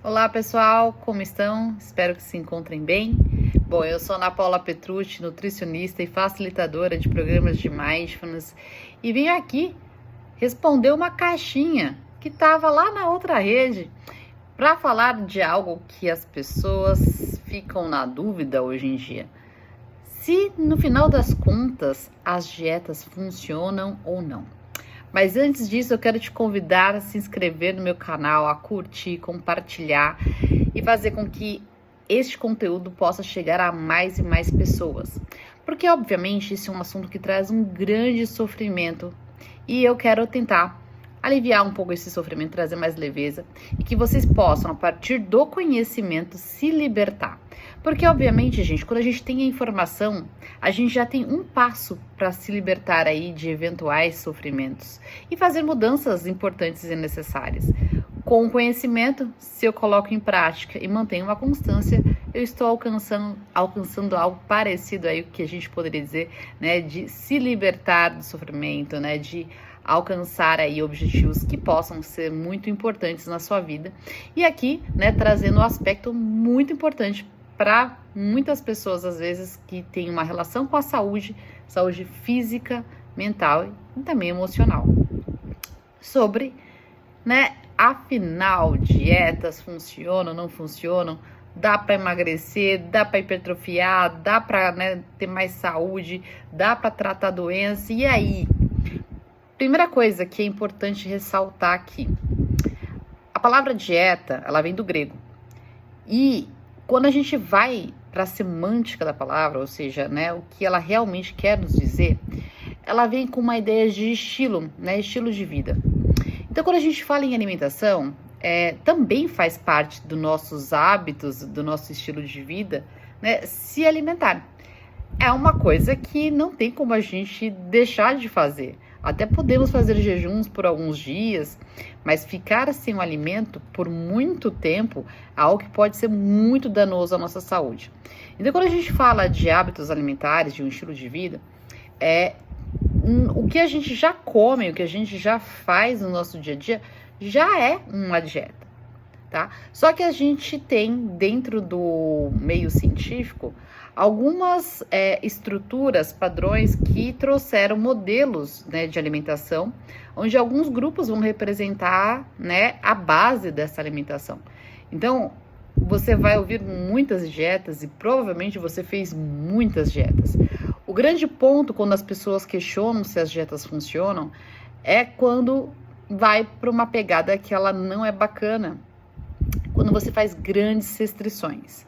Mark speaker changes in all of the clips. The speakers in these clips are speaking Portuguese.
Speaker 1: Olá pessoal, como estão? Espero que se encontrem bem. Bom, eu sou Ana Paula Petrucci, nutricionista e facilitadora de programas de Mindfulness e vim aqui responder uma caixinha que estava lá na outra rede para falar de algo que as pessoas ficam na dúvida hoje em dia. Se no final das contas as dietas funcionam ou não. Mas antes disso, eu quero te convidar a se inscrever no meu canal, a curtir, compartilhar e fazer com que este conteúdo possa chegar a mais e mais pessoas. Porque, obviamente, esse é um assunto que traz um grande sofrimento e eu quero tentar aliviar um pouco esse sofrimento, trazer mais leveza e que vocês possam, a partir do conhecimento, se libertar. Porque, obviamente, gente, quando a gente tem a informação, a gente já tem um passo para se libertar aí de eventuais sofrimentos e fazer mudanças importantes e necessárias. Com o conhecimento, se eu coloco em prática e mantenho uma constância, eu estou alcançando algo parecido aí o que a gente poderia dizer, né, de se libertar do sofrimento, né, de alcançar aí objetivos que possam ser muito importantes na sua vida. E aqui, né, trazendo um aspecto muito importante para muitas pessoas, às vezes, que têm uma relação com a saúde física, mental e também emocional. Sobre, né, afinal, dietas funcionam, não funcionam? Dá para emagrecer, dá para hipertrofiar, dá para, né, ter mais saúde, dá para tratar doença, e aí? Primeira coisa que é importante ressaltar aqui, a palavra dieta, ela vem do grego, e quando a gente vai para a semântica da palavra, ou seja, né, o que ela realmente quer nos dizer, ela vem com uma ideia de estilo, né, estilo de vida. Então, quando a gente fala em alimentação, também faz parte dos nossos hábitos, do nosso estilo de vida, né, se alimentar. É uma coisa que não tem como a gente deixar de fazer. Até podemos fazer jejuns por alguns dias, mas ficar sem o alimento por muito tempo é algo que pode ser muito danoso à nossa saúde. Então, quando a gente fala de hábitos alimentares, de um estilo de vida, o que a gente já come, o que a gente já faz no nosso dia a dia, já é uma dieta, tá? Só que a gente tem, dentro do meio científico, algumas estruturas, padrões que trouxeram modelos, né, de alimentação, onde alguns grupos vão representar, né, a base dessa alimentação. Então, você vai ouvir muitas dietas e provavelmente você fez muitas dietas. O grande ponto quando as pessoas questionam se as dietas funcionam é quando vai para uma pegada que ela não é bacana, quando você faz grandes restrições.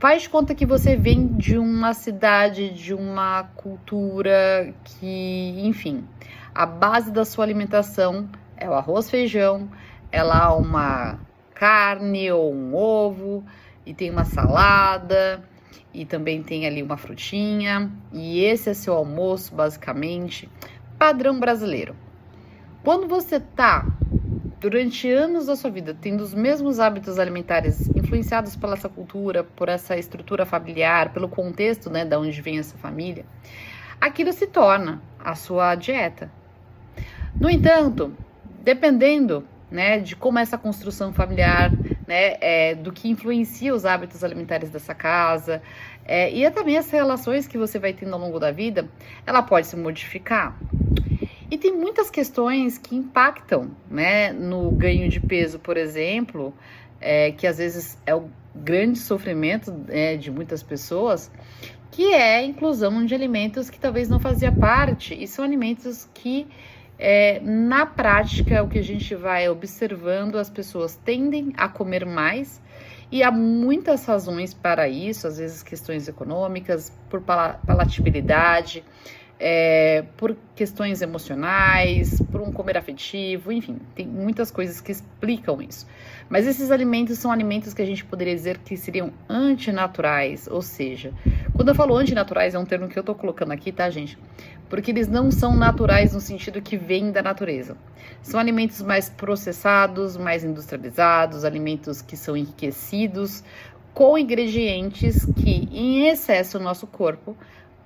Speaker 1: Faz de conta que você vem de uma cidade, de uma cultura que, enfim, a base da sua alimentação é o arroz, feijão, é lá uma carne ou um ovo, e tem uma salada, e também tem ali uma frutinha, e esse é seu almoço, basicamente, padrão brasileiro. Quando você tá durante anos da sua vida, tendo os mesmos hábitos alimentares influenciados pela essa cultura, por essa estrutura familiar, pelo contexto, né, da onde vem essa família, aquilo se torna a sua dieta. No entanto, dependendo, né, de como essa construção familiar, né, do que influencia os hábitos alimentares dessa casa, e também as relações que você vai tendo ao longo da vida, ela pode se modificar. E tem muitas questões que impactam, né, no ganho de peso, por exemplo, que às vezes é o grande sofrimento de muitas pessoas, que é a inclusão de alimentos que talvez não fazia parte, e são alimentos que, na prática, o que a gente vai observando, as pessoas tendem a comer mais, e há muitas razões para isso, às vezes questões econômicas, por palatabilidade, por questões emocionais, por um comer afetivo, enfim, tem muitas coisas que explicam isso. Mas esses alimentos são alimentos que a gente poderia dizer que seriam antinaturais, ou seja, quando eu falo antinaturais é um termo que eu tô colocando aqui, tá, gente? Porque eles não são naturais no sentido que vêm da natureza. São alimentos mais processados, mais industrializados, alimentos que são enriquecidos com ingredientes que, em excesso no nosso corpo,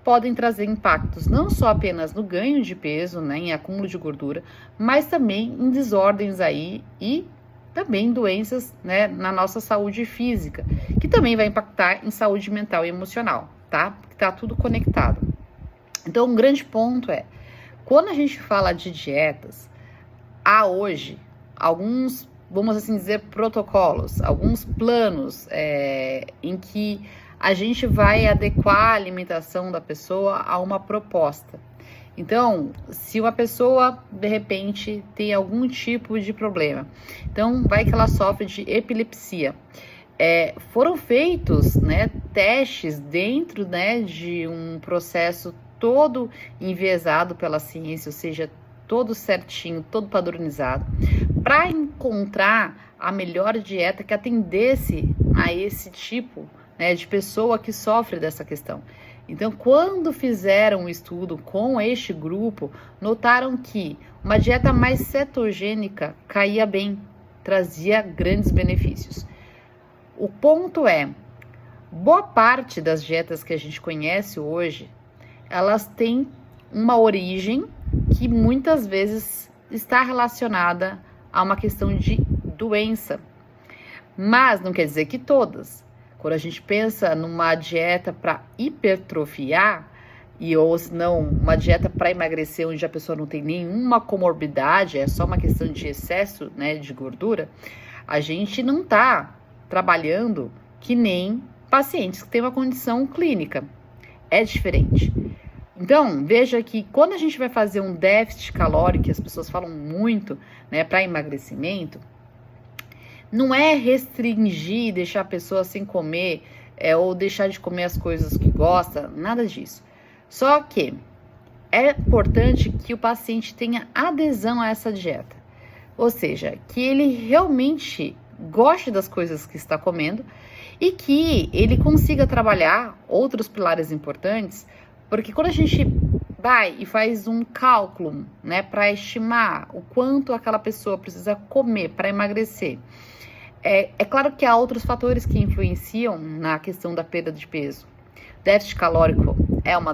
Speaker 1: podem trazer impactos não só apenas no ganho de peso, né, em acúmulo de gordura, mas também em desordens aí e também doenças, né, na nossa saúde física, que também vai impactar em saúde mental e emocional, tá? Porque tá tudo conectado. Então, um grande ponto é, quando a gente fala de dietas, há hoje alguns, vamos assim dizer, protocolos, alguns planos em que a gente vai adequar a alimentação da pessoa a uma proposta. Então, se uma pessoa, de repente, tem algum tipo de problema, então vai que ela sofre de epilepsia. Foram feitos, né, testes dentro, né, de um processo todo enviesado pela ciência, ou seja, todo certinho, todo padronizado, para encontrar a melhor dieta que atendesse a esse tipo, né, de pessoa que sofre dessa questão. Então, quando fizeram um estudo com este grupo, notaram que uma dieta mais cetogênica caía bem, trazia grandes benefícios. O ponto é, boa parte das dietas que a gente conhece hoje, elas têm uma origem que muitas vezes está relacionada a uma questão de doença. Mas não quer dizer que todas. Quando a gente pensa numa dieta para hipertrofiar, ou se não, uma dieta para emagrecer onde a pessoa não tem nenhuma comorbidade, é só uma questão de excesso, né, de gordura, a gente não está trabalhando que nem pacientes que têm uma condição clínica. É diferente. Então, veja que quando a gente vai fazer um déficit calórico, que as pessoas falam muito, né, para emagrecimento, não é restringir, deixar a pessoa sem comer, ou deixar de comer as coisas que gosta, nada disso. Só que é importante que o paciente tenha adesão a essa dieta. Ou seja, que ele realmente goste das coisas que está comendo e que ele consiga trabalhar outros pilares importantes, porque quando a gente vai e faz um cálculo, né, para estimar o quanto aquela pessoa precisa comer para emagrecer, é claro que há outros fatores que influenciam na questão da perda de peso. Déficit calórico é uma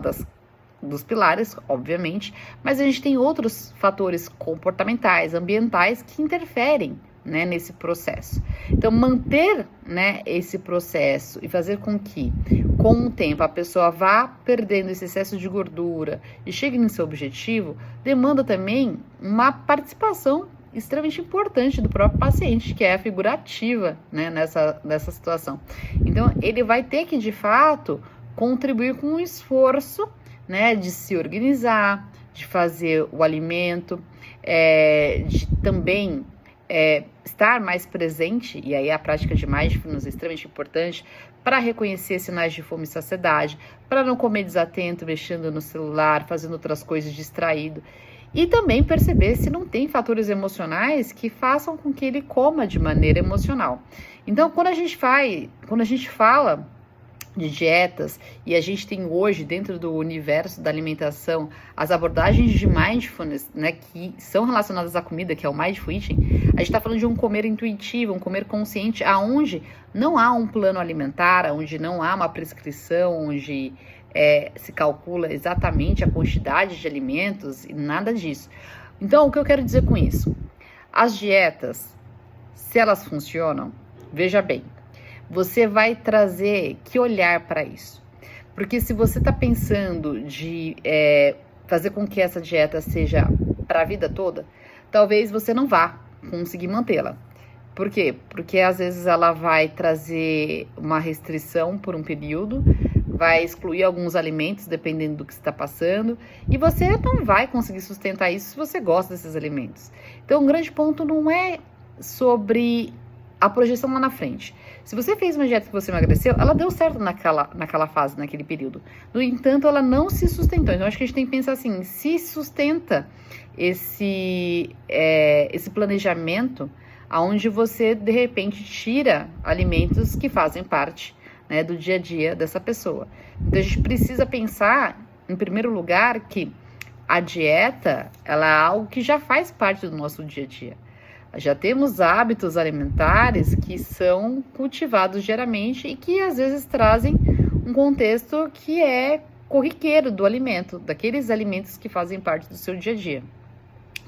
Speaker 1: dos pilares, obviamente, mas a gente tem outros fatores comportamentais, ambientais que interferem, né, nesse processo. Então, manter, né, esse processo e fazer com que, com o tempo, a pessoa vá perdendo esse excesso de gordura e chegue no seu objetivo, demanda também uma participação extremamente importante do próprio paciente, que é a figura ativa, né, nessa situação. Então, ele vai ter que, de fato, contribuir com um esforço, né, de se organizar, de fazer o alimento, de também estar mais presente, e aí a prática de mindfulness é extremamente importante, para reconhecer sinais de fome e saciedade, para não comer desatento, mexendo no celular, fazendo outras coisas distraído, e também perceber se não tem fatores emocionais que façam com que ele coma de maneira emocional. Então, quando a gente fala de dietas, e a gente tem hoje, dentro do universo da alimentação, as abordagens de mindfulness, né, que são relacionadas à comida, que é o mindful eating, a gente está falando de um comer intuitivo, um comer consciente, aonde não há um plano alimentar, onde não há uma prescrição, onde se calcula exatamente a quantidade de alimentos e nada disso. Então, o que eu quero dizer com isso? As dietas, se elas funcionam, veja bem, você vai trazer que olhar para isso. Porque se você está pensando de fazer com que essa dieta seja para a vida toda, talvez você não vá conseguir mantê-la. Por quê? Porque às vezes ela vai trazer uma restrição por um período, vai excluir alguns alimentos dependendo do que você está passando, e você não vai conseguir sustentar isso se você gosta desses alimentos. Então, um grande ponto não é sobre a projeção lá na frente. Se você fez uma dieta que você emagreceu, ela deu certo naquela fase, naquele período. No entanto, ela não se sustentou. Então, acho que a gente tem que pensar assim, se sustenta esse planejamento onde você, de repente, tira alimentos que fazem parte, né, do dia a dia dessa pessoa. Então, a gente precisa pensar, em primeiro lugar, que a dieta, ela é algo que já faz parte do nosso dia a dia. Já temos hábitos alimentares que são cultivados diariamente e que às vezes trazem um contexto que é corriqueiro do alimento, daqueles alimentos que fazem parte do seu dia a dia.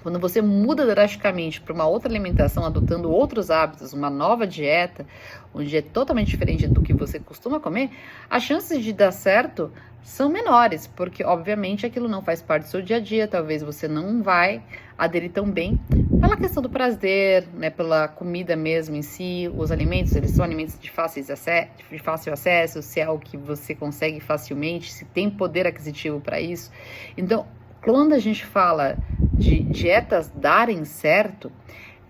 Speaker 1: Quando você muda drasticamente para uma outra alimentação, adotando outros hábitos, uma nova dieta, onde é totalmente diferente do que você costuma comer, as chances de dar certo são menores, porque obviamente aquilo não faz parte do seu dia a dia, talvez você não vai aderir tão bem pela questão do prazer, né, pela comida mesmo em si, os alimentos, eles são alimentos de fácil acesso, se é algo que você consegue facilmente, se tem poder aquisitivo para isso. Então, quando a gente fala de dietas darem certo,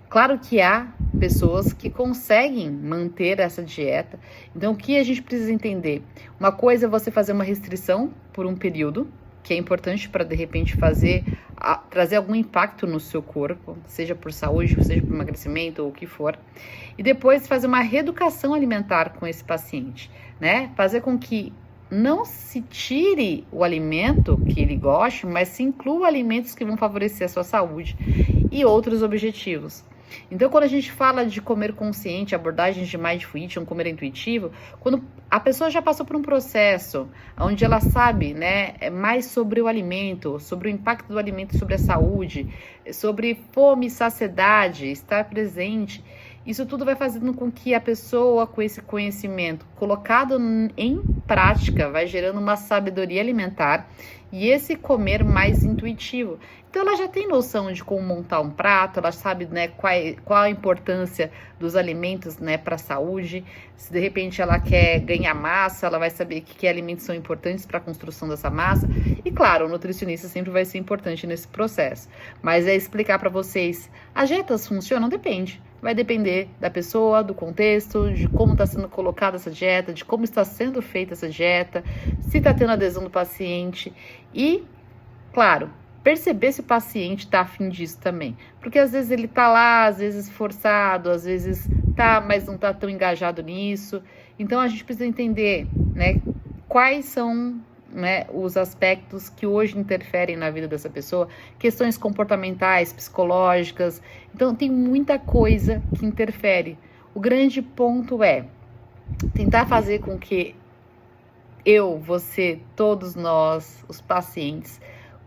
Speaker 1: claro que há pessoas que conseguem manter essa dieta. Então, o que a gente precisa entender? Uma coisa é você fazer uma restrição por um período, que é importante para, de repente, trazer algum impacto no seu corpo, seja por saúde, seja por emagrecimento ou o que for. E depois fazer uma reeducação alimentar com esse paciente, né? Fazer com que não se tire o alimento que ele goste, mas se inclua alimentos que vão favorecer a sua saúde e outros objetivos. Então, quando a gente fala de comer consciente, abordagens de Mindful Eating, comer intuitivo, quando a pessoa já passou por um processo onde ela sabe, né, mais sobre o alimento, sobre o impacto do alimento sobre a saúde, sobre fome e saciedade, estar presente, isso tudo vai fazendo com que a pessoa, com esse conhecimento colocado em prática, vai gerando uma sabedoria alimentar e esse comer mais intuitivo. Então, ela já tem noção de como montar um prato, ela sabe, né, qual a importância dos alimentos, né, para a saúde. Se de repente ela quer ganhar massa, ela vai saber que alimentos são importantes para a construção dessa massa. E claro, o nutricionista sempre vai ser importante nesse processo. Mas é explicar para vocês, as dietas funcionam? Depende. Vai depender da pessoa, do contexto, de como está sendo colocada essa dieta, de como está sendo feita essa dieta, se está tendo adesão do paciente e, claro, perceber se o paciente está afim disso também. Porque às vezes ele está lá, às vezes forçado, às vezes tá, mas não está tão engajado nisso. Então a gente precisa entender, né, quais são, né, os aspectos que hoje interferem na vida dessa pessoa, questões comportamentais, psicológicas. Então tem muita coisa que interfere. O grande ponto é tentar fazer com que eu, você, todos nós, os pacientes,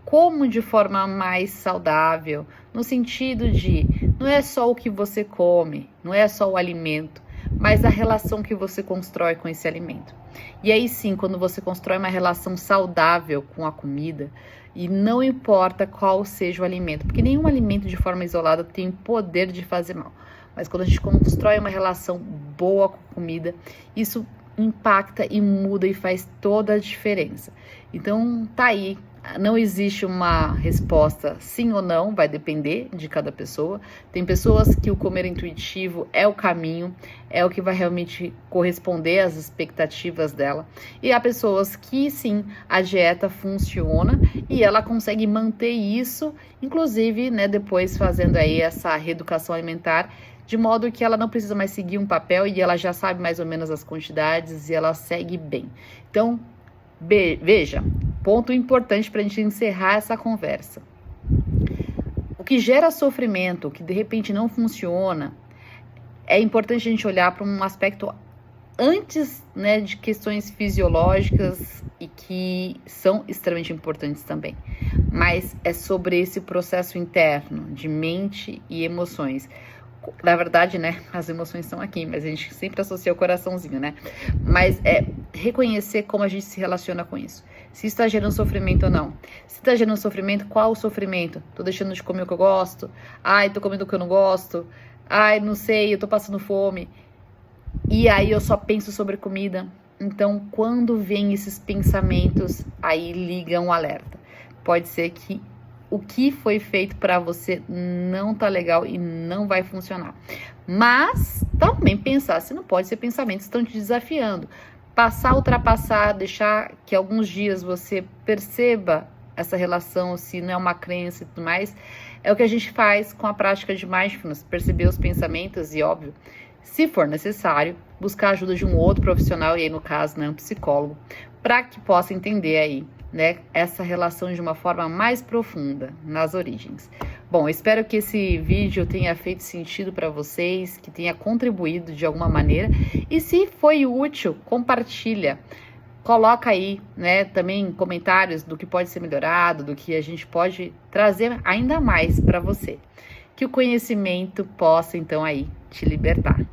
Speaker 1: como de forma mais saudável, no sentido de não é só o que você come, não é só o alimento, mas a relação que você constrói com esse alimento. E aí sim, quando você constrói uma relação saudável com a comida, e não importa qual seja o alimento, porque nenhum alimento de forma isolada tem poder de fazer mal. Mas quando a gente constrói uma relação boa com a comida, isso impacta e muda e faz toda a diferença. Então tá aí. Não existe uma resposta sim ou não, vai depender de cada pessoa. Tem pessoas que o comer intuitivo é o caminho, é o que vai realmente corresponder às expectativas dela. E há pessoas que sim, a dieta funciona e ela consegue manter isso, inclusive, né, depois fazendo aí essa reeducação alimentar, de modo que ela não precisa mais seguir um papel e ela já sabe mais ou menos as quantidades e ela segue bem. Então, veja, ponto importante para a gente encerrar essa conversa. O que gera sofrimento, o que de repente não funciona, é importante a gente olhar para um aspecto antes, né, de questões fisiológicas e que são extremamente importantes também. Mas é sobre esse processo interno de mente e emoções. Na verdade, né, as emoções estão aqui, mas a gente sempre associa o coraçãozinho, né? Mas é reconhecer como a gente se relaciona com isso. Se está gerando sofrimento ou não. Se está gerando sofrimento, qual o sofrimento? Tô deixando de comer o que eu gosto? Ai, tô comendo o que eu não gosto? Ai, não sei, eu tô passando fome. E aí eu só penso sobre comida. Então, quando vem esses pensamentos, aí liga um alerta. Pode ser que o que foi feito para você não tá legal e não vai funcionar. Mas também pensar, se não pode ser pensamentos que estão te desafiando. Ultrapassar, deixar que alguns dias você perceba essa relação, se não é uma crença e tudo mais, é o que a gente faz com a prática de mindfulness, perceber os pensamentos e, óbvio, se for necessário, buscar a ajuda de um outro profissional, e aí no caso, né, um psicólogo, para que possa entender aí, né, essa relação de uma forma mais profunda nas origens. Bom, espero que esse vídeo tenha feito sentido para vocês, que tenha contribuído de alguma maneira, e se foi útil, compartilha. coloca aí, né, também comentários do que pode ser melhorado, do que a gente pode trazer ainda mais para você. Que o conhecimento possa, então, aí te libertar.